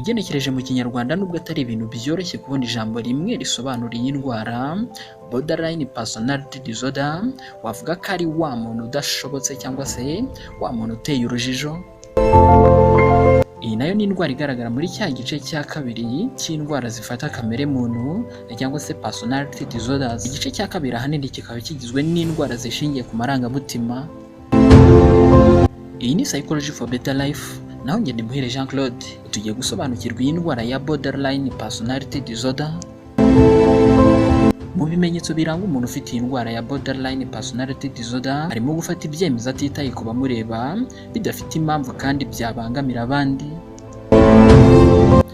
ugenekereje mu kinyarwanda nubwo atari ibintu byoroshye kubona ijambo rimwe risobanura iyi ndwara borderline personality disorder, wavuga ko ari wa muntu udashobotse cyangwa se wa muntu uteye urujijo. Iyi nayo ni indwara igaragara muri cya gice cya kabiri cy'indwara zifata kamere muntu cyangwa se personality disorders. Igice cya kabiri ahanini kikaba kigizwe n'indwara zishingiye ku marangamutima. Iyi ni Psychology for Better Life, naho njye ndi Muhire Jean Claude. Tugiye gusobanukirwa iyi ndwara ya borderline personality disorder. Mu bimenyetso biranga umuntu ufite iyi ndwara ya borderline personality disorder harimo gufata ibyemezo atitaye ku bamureba bidafite impamvu kandi byabangamira abandi.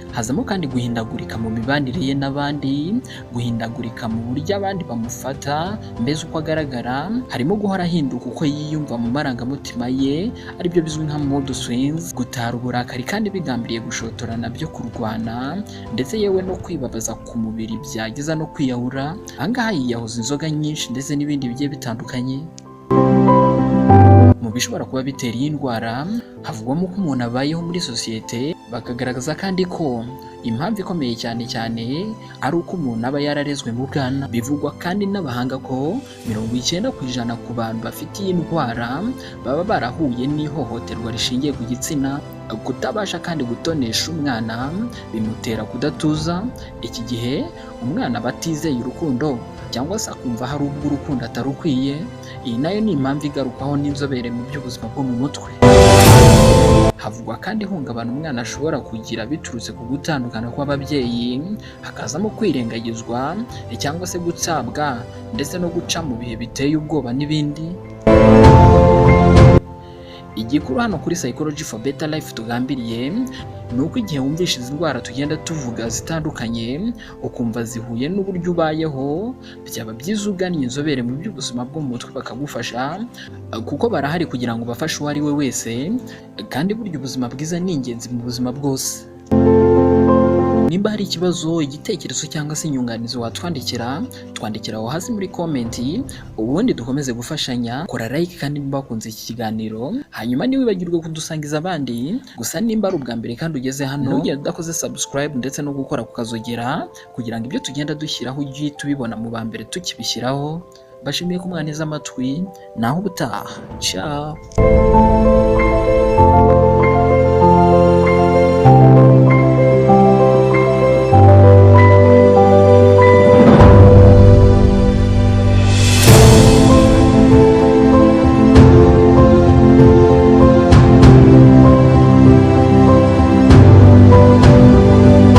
Hazamo kandi guhindagurika mu mibanire ye n'abandi, guhindagurika mu buryo abandi bamufata, mbese uko agaragara. Harimo guhora ahinduka uko yiyumva mu marangamutima ye, aribyo bizwi nka mood swings, gutara uburakari kandi bigambiriye gushotorana byo kurwana, ndetse yewe no kwibabaza ku mubiri byageza no kwiyahura. Ahangaha yiyahuza inzoga nyinshi ndetse n'ibindi bigiye bitandukanye. Mu bishobora kuba bitera iyi ndwara havugwamo ko umuntu abayeho muri sosiyete, bakagaragaza kandi ko impamvu ikomeye cyane ari uko umuntu aba yararezwe mu bwana. Bivugwa kandi n'abahanga ko 90% ku bantu bafite iyi ndwara baba barahuye n'ihohoterwa rishingiye ku gitsina. Kutabasha kandi gutonesha umwana bimutera kudatuza. Iki gihe umwana aba atizeye urukundo cyangwa se akumva hari ubwo urukundo atarukwiye. Iyi nayo ni impamvu igarukwaho n'inzobere mu by'ubuzima bwo mu mutwe. Havugwa kandi ihungabana umwana ashobora kugira biturutse ku gutandukana kw'ababyeyi, hakazamo kwirengagizwa cyangwa se gutsabwa ndetse no guca mu bihe biteye ubwoba n'ibindi. Igikuru hano kuri Psychology for Better Life tugambiriye ni uko igihe wumvishe izi ndwara tugenda tuvuga zitandukanye ukumva zihuye n'uburyo ubayeho, byaba byiza ugannye inzobere mu by'ubuzima bwo mu mutwe bakagufasha, kuko barahari kugira ngo bafashe uwo ari we wese, kandi burya ubuzima bwiza ni ingenzi mu buzima bwose. Nimba hari ikibazo, igitekerezo cyangwa se inyunganizi watwandikira, twandikira aho hasi muri komenti, ubundi dukomeze gufashanya. Kora like kandi nimba wakunze iki kiganiro, hanyuma ntiwibagirwe kudusangiza abandi. Gusa nimba ari ubwa mbere kandi ugeze hano, ntugende udakoze subscribe ndetse no gukora kukazogera, kugira ngo ibyo tugenda dushyiraho ujye tubibona mu ba mbere tukibishyiraho. Bashimiye ko mwaneze amatwi, naho ubutaha. Ciao.